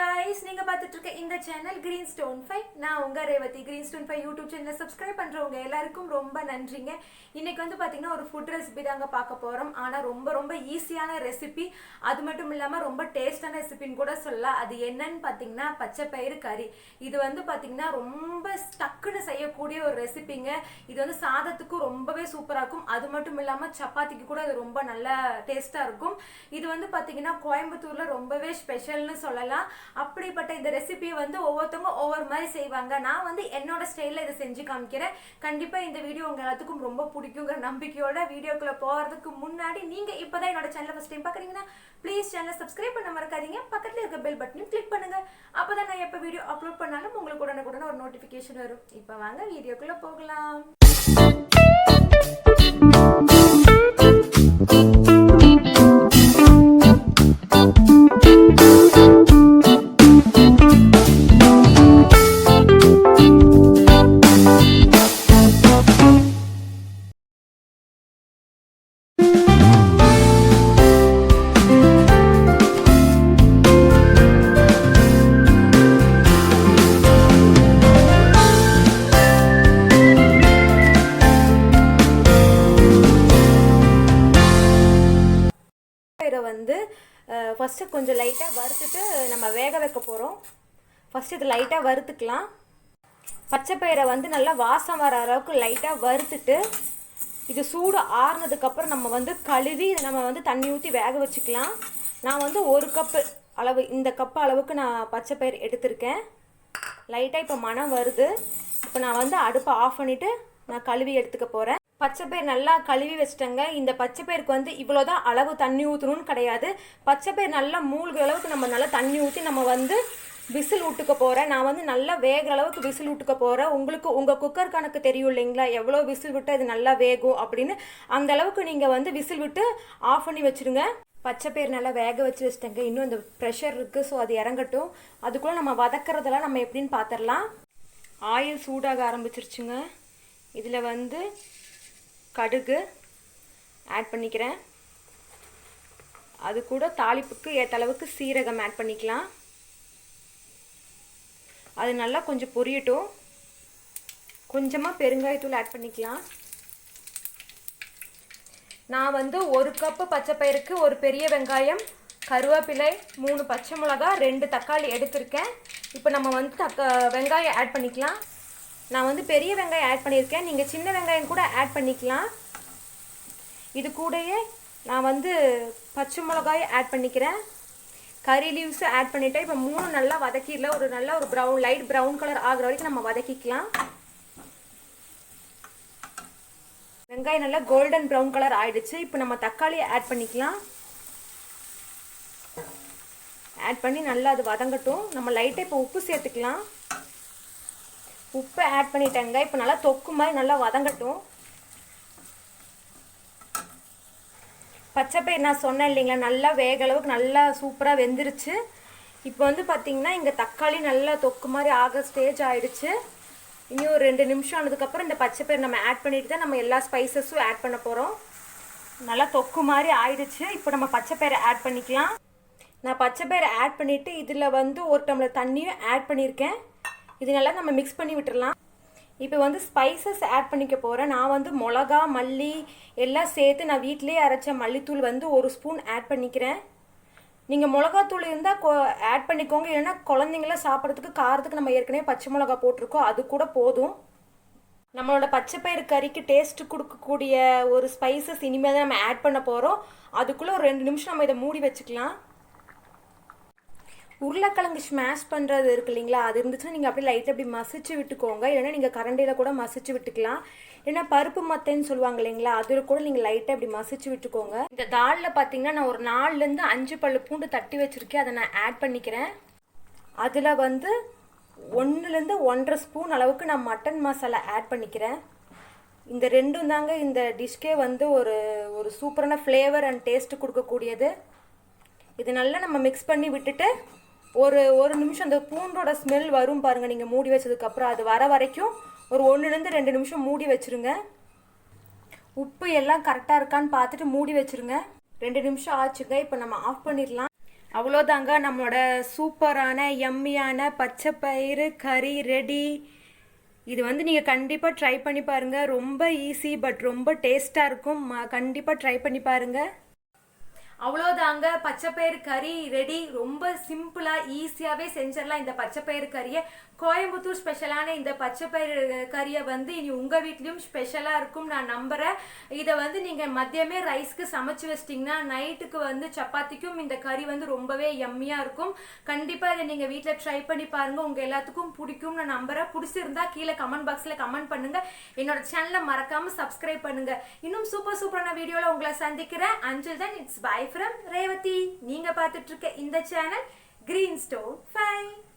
guys, நீங்க பார்த்துட்டு இருக்க இந்த சேனல் Greenstone 5. நான் உங்க ரேவதி. Greenstone 5 யூடியூப் சேனலை சப்ஸ்கிரைப் பண்றவங்க எல்லாருக்கும் ரொம்ப நன்றிங்க. இன்னைக்கு வந்து பாத்தீங்கன்னா ஒரு ஃபுட் ரெசிபி தாங்க பார்க்க போறோம். ஆனா ரொம்ப ஈஸியான ரெசிபி. அது மட்டும் இல்லாம ரொம்ப டேஸ்டான ரெசிபின்னு கூட சொல்லலாம். அது என்னன்னு பாத்தீங்கன்னா பச்சை பயிறு கறி. இது வந்து பாத்தீங்கன்னா ரொம்ப டக்குன்னு செய்யக்கூடிய ஒரு ரெசிபிங்க. இது வந்து சாதத்துக்கு ரொம்பவே சூப்பரா இருக்கும். அது மட்டும் இல்லாம சப்பாத்திக்கு கூட அது ரொம்ப நல்ல டேஸ்டா இருக்கும். இது வந்து பாத்தீங்கன்னா கோயம்புத்தூர்ல ரொம்பவே ஸ்பெஷல்னு சொல்லலாம். அப்படிப்பட்ட இந்த ரெசிபியை வந்து ஒவ்வொருத்தவங்க ஒவ்வொரு மாதிரி செய்வாங்க. நான் வந்து என்னோட ஸ்டைல்ல இதை செஞ்சு காமிக்கிறேன். கண்டிப்பா இந்த வீடியோ உங்க எல்லாத்துக்கும் ரொம்ப பிடிக்குங்கிற நம்பிக்கையோட வீடியோக்குள்ள போறதுக்கு முன்னாடி நீங்க இப்பதான் என்னோட சேனலை ஃபர்ஸ்ட் டைம் பாக்குறீங்கன்னா ப்ளீஸ் சேனலை சப்ஸ்கிரைப் பண்ண மறக்காதீங்க. பக்கத்துல இருக்க பெல் பட்டனையும் கிளிக் பண்ணுங்க. அப்பதான் நான் எப்ப வீடியோ அப்லோட் பண்ணாலும் உங்களுக்கு உடனே ஒரு நோட்டிபிகேஷன் வரும். இப்ப வாங்க வீடியோக்குள்ள போகலாம். வந்து ஃபஸ்ட்டு கொஞ்சம் லைட்டாக வறுத்துட்டு நம்ம வேக வைக்க போகிறோம். ஃபஸ்ட்டு இது லைட்டாக வறுத்துக்கலாம். பச்சை பயிரை வந்து நல்லா வாசம் வர அளவுக்கு லைட்டாக வறுத்துட்டு இது சூடு ஆறுனதுக்கப்புறம் நம்ம வந்து கழுவி நம்ம வந்து தண்ணி ஊற்றி வேக வச்சுக்கலாம். நான் வந்து ஒரு கப்பு அளவு, இந்த கப்பு அளவுக்கு நான் பச்சை பயிர் எடுத்திருக்கேன். லைட்டாக இப்போ மணம் வருது. இப்போ நான் வந்து அடுப்பை ஆஃப் பண்ணிவிட்டு நான் கழுவி எடுத்துக்க போகிறேன். பச்சை பயிர் நல்லா கழுவி வச்சுட்டேங்க. இந்த பச்சை பயிருக்கு வந்து இவ்வளோதான் அளவு தண்ணி ஊற்றணும்னு கிடையாது. பச்சை பயிர் நல்லா மூழ்கிற அளவுக்கு நம்ம நல்லா தண்ணி ஊற்றி நம்ம வந்து விசில் விட்டுக்க போகிறேன். நான் வந்து நல்லா வேகிற அளவுக்கு விசில் விட்டுக்க போகிறேன். உங்களுக்கு உங்கள் குக்கர் கணக்கு தெரியும் இல்லைங்களா, எவ்வளோ விசில் விட்டு இது நல்லா வேகும் அப்படின்னு. அந்த அளவுக்கு நீங்கள் வந்து விசில் விட்டு ஆஃப் பண்ணி வச்சுருங்க. பச்சை பயிர் நல்லா வேக வச்சுட்டேங்க. இன்னும் இந்த ப்ரெஷர் இருக்குது, ஸோ அது இறங்கட்டும். அதுக்குள்ளே நம்ம வதக்கிறதெல்லாம் நம்ம எப்படின்னு பார்த்துடலாம். ஆயில் சூடாக ஆரம்பிச்சிருச்சுங்க. இதில் வந்து கடுகு ஆட் பண்ணிக்கிறேன். அது கூட தாளிப்புக்கு ஏற்ற அளவுக்கு சீரகம் ஆட் பண்ணிக்கலாம். அது நல்லா கொஞ்சம் பொரியட்டும். கொஞ்சமாக பெருங்காயத்தூள் ஆட் பண்ணிக்கலாம். நான் வந்து ஒரு கப்பு பச்சை பயிருக்கு ஒரு பெரிய வெங்காயம், கருவேப்பிலை, 3 பச்சை மிளகா, 2 தக்காளி எடுத்திருக்கேன். இப்போ நம்ம வந்து வெங்காயம் ஆட் பண்ணிக்கலாம். நான் வந்து பெரிய வெங்காயம் ஆட் பண்ணியிருக்கேன். நீங்கள் சின்ன வெங்காயம் கூட ஆட் பண்ணிக்கலாம். இது கூடயே நான் வந்து பச்சை மிளகாய் ஆட் பண்ணிக்கிறேன். கறி லீவ்ஸு ஆட் பண்ணிவிட்டேன். இப்போ 3 நல்லா வதக்கிடல. ஒரு நல்ல ஒரு ப்ரௌன், லைட் ப்ரௌன் கலர் ஆகிற வரைக்கும் நம்ம வதக்கிக்கலாம். வெங்காயம் நல்லா கோல்டன் ப்ரௌன் கலர் ஆயிடுச்சு. இப்போ நம்ம தக்காளியை ஆட் பண்ணிக்கலாம். ஆட் பண்ணி நல்லா அது வதங்கட்டும். நம்ம லைட்டாக இப்போ உப்பு சேர்த்துக்கலாம். உப்பு ஆட் பண்ணிட்டேங்க. இப்போ நல்லா தொக்கு மாதிரி நல்லா வதங்கட்டும். பச்சை பயிர் நான் சொன்னேன் இல்லைங்களா, நல்லா வேக அளவுக்கு நல்லா சூப்பராக வெந்துருச்சு. இப்போ வந்து பார்த்திங்கன்னா இங்கே தக்காளி நல்லா தொக்கு மாதிரி ஆக ஸ்டேஜ் ஆகிடுச்சு. இன்னும் ஒரு 2 நிமிஷம் ஆனதுக்கப்புறம் இந்த பச்சை பயிர் நம்ம ஆட் பண்ணிட்டு தான் நம்ம எல்லா ஸ்பைசஸும் ஆட் பண்ண போகிறோம். நல்லா தொக்கு மாதிரி ஆயிடுச்சு. இப்போ நம்ம பச்சை பயிரை ஆட் பண்ணிக்கலாம். நான் பச்சை பயிரை ஆட் பண்ணிவிட்டு இதில் வந்து 1 டம்ளர் தண்ணியும் ஆட் பண்ணியிருக்கேன். இது நல்லா நம்ம மிக்ஸ் பண்ணி விட்டுடலாம். இப்போ வந்து ஸ்பைசஸ் ஆட் பண்ணிக்க போகிறேன். நான் வந்து மிளகா, மல்லி எல்லாம் சேர்த்து நான் வீட்டிலேயே அரைச்ச மல்லித்தூள் வந்து 1 ஸ்பூன் ஆட் பண்ணிக்கிறேன். நீங்கள் மிளகாத்தூள் இருந்தால் ஆட் பண்ணிக்கோங்க. இல்லைன்னா குழந்தைங்களாம் சாப்பிட்றதுக்கு காரத்துக்கு நம்ம ஏற்கனவே பச்சை மிளகா போட்டிருக்கோம், அது கூட போதும். நம்மளோட பச்சை பயிறு கறிக்கு டேஸ்ட்டு கொடுக்கக்கூடிய ஒரு ஸ்பைசஸ் இனிமேல் தான் நம்ம ஆட் பண்ண போகிறோம். அதுக்குள்ளே ஒரு 2 நிமிஷம் நம்ம இதை மூடி வச்சுக்கலாம். உருளைக்கிழங்கு ஸ்மாஷ் பண்ணுறது இருக்கு இல்லைங்களா, அது இருந்துச்சுன்னா நீங்கள் அப்படியே லைட்டாக அப்படி மசிச்சு விட்டுக்கோங்க. இல்லைன்னா நீங்கள் கரண்டியில் கூட மசிச்சு விட்டுக்கலாம். ஏன்னா பருப்பு மத்தைன்னு சொல்லுவாங்க இல்லைங்களா, அதில் கூட நீங்கள் லைட்டாக அப்படி மசிச்சு விட்டுக்கோங்க. இந்த தாலில் பார்த்தீங்கன்னா நான் ஒரு 4லேருந்து 5 பல்லு பூண்டு தட்டி வச்சுருக்கேன். அதை நான் ஆட் பண்ணிக்கிறேன். அதில் வந்து 1லேருந்து 1.5 ஸ்பூன் அளவுக்கு நான் மட்டன் மசாலா ஆட் பண்ணிக்கிறேன். இந்த 2ம் தாங்க இந்த டிஷ்கே வந்து ஒரு சூப்பரான ஃப்ளேவர் அண்ட் டேஸ்ட்டு கொடுக்கக்கூடியது. இது நல்லா நம்ம மிக்ஸ் பண்ணி விட்டுட்டு ஒரு நிமிஷம் அந்த பூண்டோட ஸ்மெல் வரும் பாருங்கள். நீங்கள் மூடி வச்சதுக்கப்புறம் அது வர வரைக்கும் ஒரு 1லேருந்து 2 நிமிஷம் மூடி வச்சுருங்க. உப்பு எல்லாம் கரெக்டாக இருக்கான்னு பார்த்துட்டு மூடி வச்சுருங்க. 2 நிமிஷம் ஆச்சுங்க. இப்போ நம்ம ஆஃப் பண்ணிடலாம். அவ்வளோதாங்க, நம்மளோட சூப்பரான யம்மியான பச்சை பயிறு கறி ரெடி. இது வந்து நீங்கள் கண்டிப்பாக ட்ரை பண்ணி பாருங்கள். ரொம்ப ஈஸி பட் ரொம்ப டேஸ்ட்டாக இருக்கும். கண்டிப்பாக ட்ரை பண்ணி பாருங்கள். அவ்வளோதாங்க, பச்சைப்பயிறு கறி ரெடி. ரொம்ப சிம்பிளாக ஈஸியாகவே செஞ்சிடலாம் இந்த பச்சைப்பயிறு கறியை. கோயம்புத்தூர் ஸ்பெஷலான இந்த பச்சைப்பயிறு கறியை வந்து இனி உங்கள் வீட்லேயும் ஸ்பெஷலாக இருக்கும் நான் நம்புகிறேன். இதை வந்து நீங்கள் மதியமே ரைஸ்க்கு சமைச்சு வச்சிட்டிங்கன்னா நைட்டுக்கு வந்து சப்பாத்திக்கும் இந்த கறி வந்து ரொம்பவே யம்மியாக இருக்கும். கண்டிப்பாக இதை நீங்கள் வீட்டில் ட்ரை பண்ணி பாருங்கள். உங்கள் எல்லாத்துக்கும் பிடிக்கும் நான் நம்புகிறேன். பிடிச்சிருந்தா கீழே கமெண்ட் பாக்ஸில் கமெண்ட் பண்ணுங்கள். என்னோட சேனலை மறக்காமல் சப்ஸ்கிரைப் பண்ணுங்கள். இன்னும் சூப்பரான வீடியோவில் உங்களை சந்திக்கிறேன். until then it's bye from Revathi. நீங்க பார்த்துட்டு இருக்க இந்த சேனல் கிரீன் ஸ்டோன் 5.